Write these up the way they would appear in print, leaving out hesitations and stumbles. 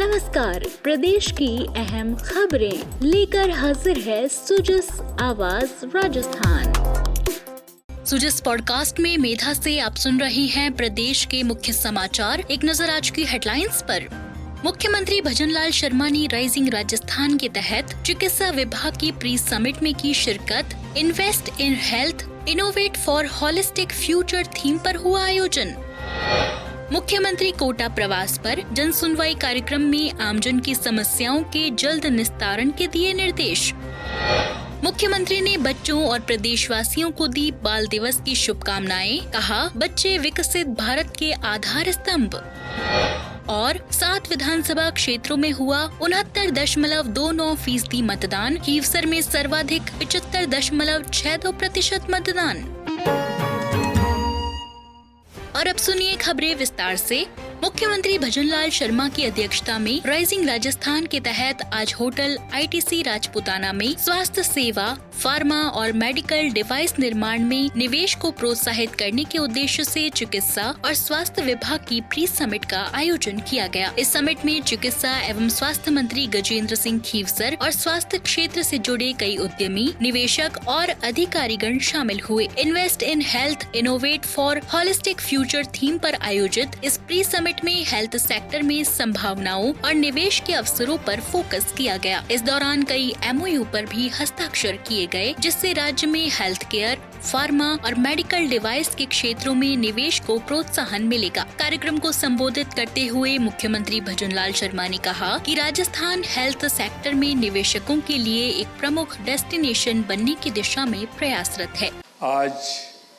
नमस्कार, प्रदेश की अहम खबरें लेकर हाजिर है सुजस आवाज राजस्थान। सुजस पॉडकास्ट में मेधा से आप सुन रहे हैं प्रदेश के मुख्य समाचार। एक नजर आज की हेडलाइंस पर। मुख्यमंत्री भजनलाल शर्मा ने राइजिंग राजस्थान के तहत चिकित्सा विभाग की प्री समिट में की शिरकत। Invest in health, innovate for holistic future theme पर हुआ आयोजन। मुख्यमंत्री कोटा प्रवास पर जन सुनवाई कार्यक्रम में आमजन की समस्याओं के जल्द निस्तारण के दिए निर्देश। मुख्यमंत्री ने बच्चों और प्रदेशवासियों को दी बाल दिवस की शुभकामनाएं। कहा, बच्चे विकसित भारत के आधार स्तंभ। और 7 विधानसभा क्षेत्रों में हुआ 69.29% मतदान। खीवसर में सर्वाधिक 75.62% मतदान। और अब सुनिए खबरें विस्तार से। मुख्यमंत्री भजनलाल शर्मा की अध्यक्षता में राइजिंग राजस्थान के तहत आज होटल ITC राजपुताना में स्वास्थ्य सेवा, फार्मा और मेडिकल डिवाइस निर्माण में निवेश को प्रोत्साहित करने के उद्देश्य से चिकित्सा और स्वास्थ्य विभाग की प्री समिट का आयोजन किया गया। इस समिट में चिकित्सा एवं स्वास्थ्य मंत्री गजेंद्र सिंह खीवसर और स्वास्थ्य क्षेत्र से जुड़े कई उद्यमी, निवेशक और अधिकारीगण शामिल हुए। Invest in health, innovate for holistic future theme पर आयोजित इस प्री समिट में हेल्थ सेक्टर में संभावनाओं और निवेश के अवसरों पर फोकस किया गया। इस दौरान कई MOU पर भी हस्ताक्षर किए गए, जिससे राज्य में हेल्थ केयर, फार्मा और मेडिकल डिवाइस के क्षेत्रों में निवेश को प्रोत्साहन मिलेगा। कार्यक्रम को संबोधित करते हुए मुख्यमंत्री भजनलाल शर्मा ने कहा कि राजस्थान हेल्थ सेक्टर में निवेशकों के लिए एक प्रमुख डेस्टिनेशन बनने की दिशा में प्रयासरत है। आज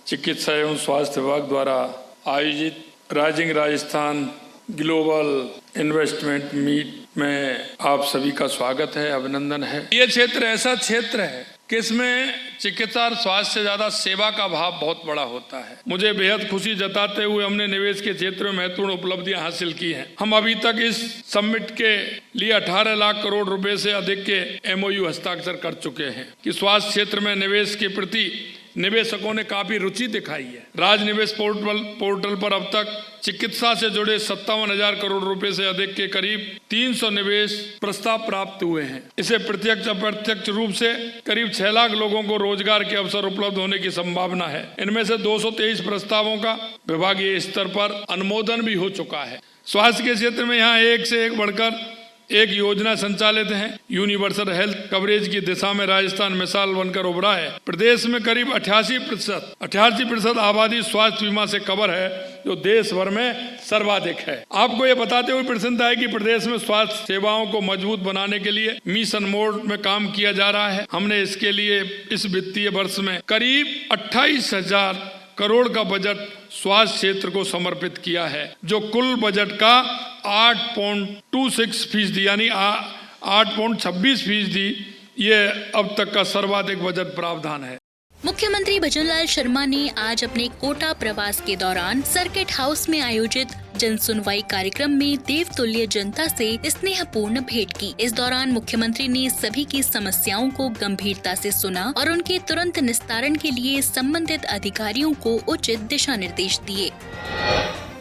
चिकित्सा एवं स्वास्थ्य विभाग द्वारा आयोजित rising Rajasthan global investment meet में आप सभी का स्वागत है, अभिनंदन है। ये क्षेत्र ऐसा क्षेत्र है कि इसमें चिकित्सा और स्वास्थ्य से ज्यादा सेवा का भाव बहुत बड़ा होता है। मुझे बेहद खुशी जताते हुए हमने निवेश के क्षेत्र में महत्वपूर्ण उपलब्धियां हासिल की हैं। हम अभी तक इस समिट के लिए 18 लाख करोड़ रुपए से अधिक के MOU हस्ताक्षर कर चुके हैं कि स्वास्थ्य क्षेत्र में निवेश के प्रति निवेशकों ने काफी रुचि दिखाई है। राज निवेश पोर्टल पर अब तक चिकित्सा से जुड़े 57,000 करोड़ रुपए से अधिक के करीब 300 निवेश प्रस्ताव प्राप्त हुए हैं। इसे प्रत्यक्ष अप्रत्यक्ष रूप से करीब 6 लाख लोगों को रोजगार के अवसर उपलब्ध होने की संभावना है। इनमें से 223 प्रस्तावों का विभागीय स्तर पर अनुमोदन भी हो चुका है। स्वास्थ्य के क्षेत्र में यहाँ एक से एक बढ़कर एक योजना संचालित है। यूनिवर्सल हेल्थ कवरेज की दिशा में राजस्थान मिसाल बनकर उभरा है। प्रदेश में करीब 88% आबादी स्वास्थ्य बीमा से कवर है, जो देश भर में सर्वाधिक है। आपको ये बताते हुए प्रसन्नता है कि प्रदेश में स्वास्थ्य सेवाओं को मजबूत बनाने के लिए मिशन मोड में काम किया जा रहा है। हमने इसके लिए इस वित्तीय वर्ष में करीब 28,000 करोड़ का बजट स्वास्थ्य क्षेत्र को समर्पित किया है, जो कुल बजट का 8.26% यानी 8.26% ये अब तक का सर्वाधिक बजट प्रावधान है। मुख्यमंत्री भजनलाल शर्मा ने आज अपने कोटा प्रवास के दौरान सर्किट हाउस में आयोजित जन सुनवाई कार्यक्रम में देवतुल्य जनता से स्नेहपूर्ण भेंट की। इस दौरान मुख्यमंत्री ने सभी की समस्याओं को गंभीरता से सुना और उनके तुरंत निस्तारण के लिए संबंधित अधिकारियों को उचित दिशा निर्देश दिए।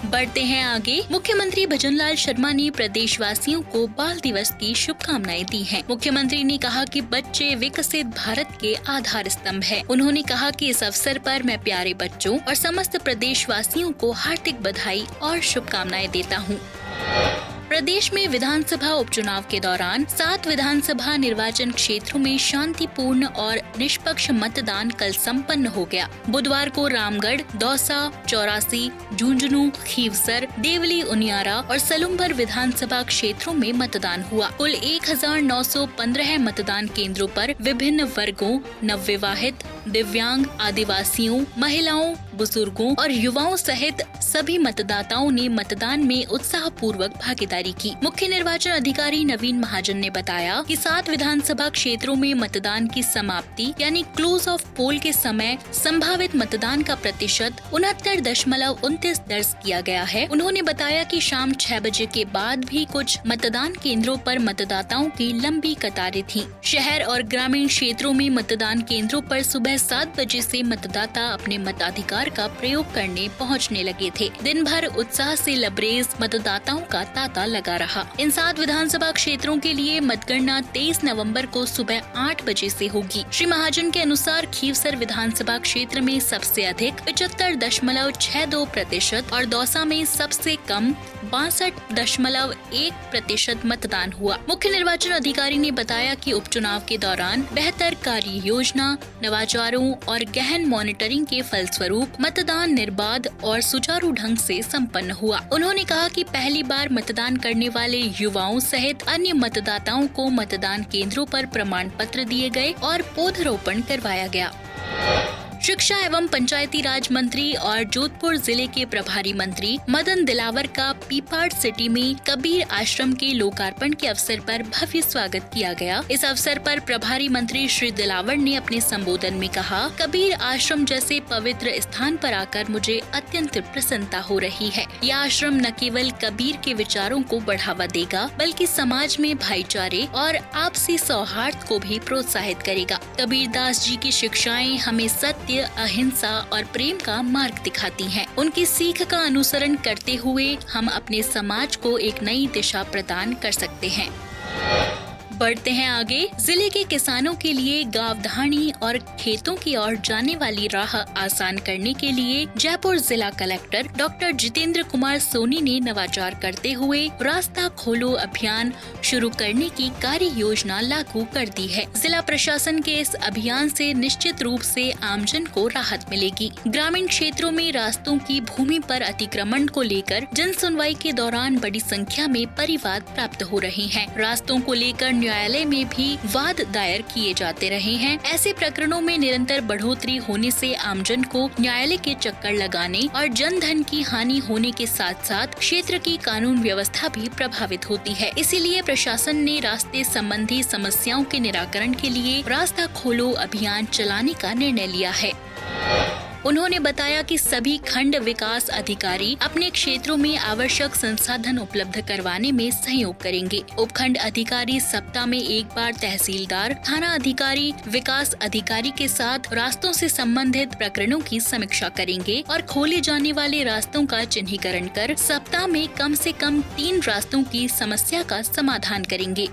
बढ़ते हैं आगे। मुख्यमंत्री भजनलाल शर्मा ने प्रदेशवासियों को बाल दिवस की शुभकामनाएं दी हैं। मुख्यमंत्री ने कहा कि बच्चे विकसित भारत के आधार स्तंभ हैं। उन्होंने कहा कि इस अवसर पर मैं प्यारे बच्चों और समस्त प्रदेशवासियों को हार्दिक बधाई और शुभकामनाएं देता हूँ। प्रदेश में विधानसभा उपचुनाव के दौरान 7 विधानसभा निर्वाचन क्षेत्रों में शांतिपूर्ण और निष्पक्ष मतदान कल संपन्न हो गया। बुधवार को रामगढ़, दौसा, चौरासी, झुंझुनू, खीवसर, देवली, उनियारा और सलुम्बर विधानसभा क्षेत्रों में मतदान हुआ। कुल 1915 मतदान केंद्रों पर विभिन्न वर्गों, नवविवाहित, दिव्यांग, आदिवासियों, महिलाओं, बुजुर्गों और युवाओं सहित सभी मतदाताओं ने मतदान में उत्साहपूर्वक भागीदारी की। मुख्य निर्वाचन अधिकारी नवीन महाजन ने बताया कि 7 विधानसभा क्षेत्रों में मतदान की समाप्ति यानी क्लोज ऑफ पोल के समय संभावित मतदान का प्रतिशत 69.29 दर्ज किया गया है। उन्होंने बताया कि शाम 6 बजे के बाद भी कुछ मतदान केंद्रों पर मतदाताओं की लंबी कतारें थीं। शहर और ग्रामीण क्षेत्रों में मतदान केंद्रों पर सुबह 7 बजे से मतदाता अपने मताधिकार मताधिकार का प्रयोग करने पहुंचने लगे थे। दिन भर उत्साह से लबरेज मतदाताओं का तांता लगा रहा। इन 7 विधानसभा क्षेत्रों के लिए मतगणना 23 नवंबर को सुबह 8 बजे से होगी। श्री महाजन के अनुसार खीवसर विधानसभा क्षेत्र में सबसे अधिक 75.62% और दौसा में सबसे कम 62.1% मतदान हुआ। मुख्य निर्वाचन अधिकारी ने बताया कि उपचुनाव के दौरान बेहतर कार्य योजना, नवाचारों और गहन मॉनिटरिंग के फलस्वरूप मतदान निर्बाध और सुचारू ढंग से संपन्न हुआ। उन्होंने कहा कि पहली बार मतदान करने वाले युवाओं सहित अन्य मतदाताओं को मतदान केंद्रों पर प्रमाण पत्र दिए गए और पौधरोपण करवाया गया। शिक्षा एवं पंचायती राज मंत्री और जोधपुर जिले के प्रभारी मंत्री मदन दिलावर का पीपाड़ सिटी में कबीर आश्रम के लोकार्पण के अवसर पर भव्य स्वागत किया गया। इस अवसर पर प्रभारी मंत्री श्री दिलावर ने अपने संबोधन में कहा, कबीर आश्रम जैसे पवित्र स्थान पर आकर मुझे अत्यंत प्रसन्नता हो रही है। यह आश्रम न केवल कबीर के विचारों को बढ़ावा देगा, बल्कि समाज में भाईचारे और आपसी सौहार्द को भी प्रोत्साहित करेगा। कबीर दास जी की शिक्षाएं हमें सत्य, अहिंसा और प्रेम का मार्ग दिखाती हैं। उनकी सीख का अनुसरण करते हुए हम अपने समाज को एक नई दिशा प्रदान कर सकते हैं। बढ़ते हैं आगे। जिले के किसानों के लिए गावधानी और खेतों की ओर जाने वाली राह आसान करने के लिए जयपुर जिला कलेक्टर डॉक्टर जितेंद्र कुमार सोनी ने नवाचार करते हुए रास्ता खोलो अभियान शुरू करने की कार्य योजना लागू कर दी है। जिला प्रशासन के इस अभियान से निश्चित रूप से आमजन को राहत मिलेगी। ग्रामीण क्षेत्रों में रास्तों की भूमि पर अतिक्रमण को लेकर जन सुनवाई के दौरान बड़ी संख्या में परिवाद प्राप्त हो रहे हैं। रास्तों को लेकर न्यायालय में भी वाद दायर किए जाते रहे हैं। ऐसे प्रकरणों में निरंतर बढ़ोतरी होने से आमजन को न्यायालय के चक्कर लगाने और जन धन की हानि होने के साथ साथ क्षेत्र की कानून व्यवस्था भी प्रभावित होती है। इसीलिए प्रशासन ने रास्ते संबंधी समस्याओं के निराकरण के लिए रास्ता खोलो अभियान चलाने का निर्णय लिया है। उन्होंने बताया कि सभी खंड विकास अधिकारी अपने क्षेत्रों में आवश्यक संसाधन उपलब्ध करवाने में सहयोग करेंगे। उपखंड अधिकारी सप्ताह में एक बार तहसीलदार, थाना अधिकारी, विकास अधिकारी के साथ रास्तों से संबंधित प्रकरणों की समीक्षा करेंगे और खोले जाने वाले रास्तों का चिन्हीकरण कर सप्ताह में कम से कम 3 रास्तों की समस्या का समाधान करेंगे।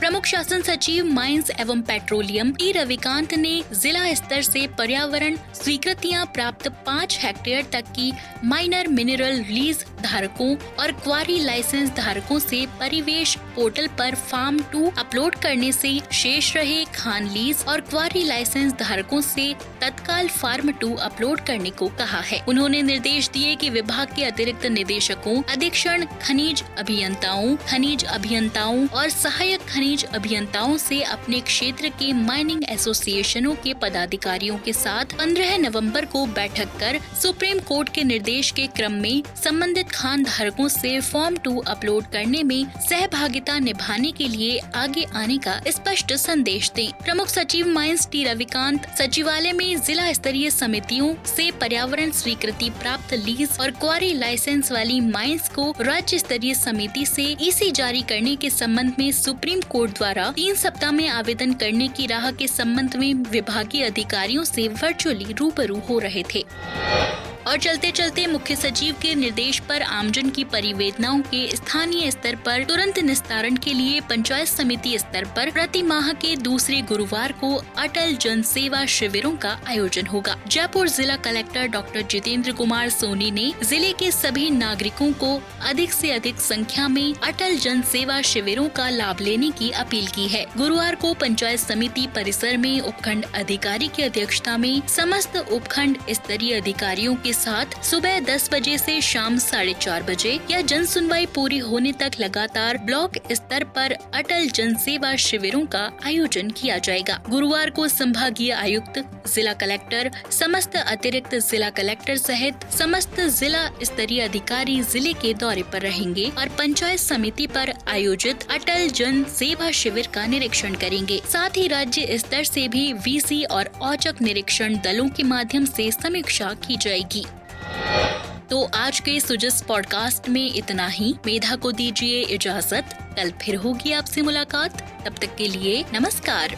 प्रमुख शासन सचिव माइंस एवं पेट्रोलियम टी रविकांत ने जिला स्तर से पर्यावरण स्वीकृतियां प्राप्त 5 हेक्टेयर तक की माइनर मिनरल लीज धारकों और क्वारी लाइसेंस धारकों से परिवेश पोर्टल पर फार्म 2 अपलोड करने से शेष रहे खान लीज और क्वारी लाइसेंस धारकों से तत्काल फार्म 2 अपलोड करने को कहा है। उन्होंने निर्देश दिए कि विभाग के अतिरिक्त निदेशकों, अधीक्षण खनिज अभियंताओं और सहायक खनिज अभियंताओं से अपने क्षेत्र के माइनिंग एसोसिएशनों के पदाधिकारियों के साथ 15 नवंबर को बैठक कर सुप्रीम कोर्ट के निर्देश के क्रम में संबंधित खान धारकों से फॉर्म 2 अपलोड करने में सहभागिता निभाने के लिए आगे आने का स्पष्ट संदेश दें। प्रमुख सचिव माइंस टी रविकांत सचिवालय में जिला स्तरीय समितियों से पर्यावरण स्वीकृति प्राप्त लीज और क्वारी लाइसेंस वाली माइंस को राज्य स्तरीय समिति से ईसी जारी करने के संबंध में सुप्रीम कोर्ट द्वारा 3 सप्ताह में आवेदन करने की राह के संबंध में विभागीय अधिकारियों से वर्चुअली रूबरू हो रहे थे। और चलते चलते मुख्य सचिव के निर्देश पर आमजन की परिवेदनाओं के स्थानीय स्तर पर तुरंत निस्तारण के लिए पंचायत समिति स्तर पर प्रति माह के दूसरे गुरुवार को अटल जन सेवा शिविरों का आयोजन होगा। जयपुर जिला कलेक्टर डॉक्टर जितेंद्र कुमार सोनी ने जिले के सभी नागरिकों को अधिक से अधिक संख्या में अटल जन सेवा शिविरों का लाभ लेने की अपील की है। गुरुवार को पंचायत समिति परिसर में उपखंड अधिकारी की अध्यक्षता में समस्त उपखंड स्तरीय अधिकारियों के साथ सुबह 10 बजे से शाम 4:30 बजे या जन सुनवाई पूरी होने तक लगातार ब्लॉक स्तर पर अटल जन सेवा शिविरों का आयोजन किया जाएगा। गुरुवार को संभागीय आयुक्त, जिला कलेक्टर, समस्त अतिरिक्त जिला कलेक्टर सहित समस्त जिला स्तरीय अधिकारी जिले के दौरे पर रहेंगे और पंचायत समिति पर आयोजित अटल जन सेवा शिविर का निरीक्षण करेंगे। साथ ही राज्य स्तर से भी वीसी और औचक निरीक्षण दलों के माध्यम से समीक्षा की जाएगी। तो आज के सुजस पॉडकास्ट में इतना ही। मेधा को दीजिए इजाजत, कल फिर होगी आपसे मुलाकात। तब तक के लिए नमस्कार।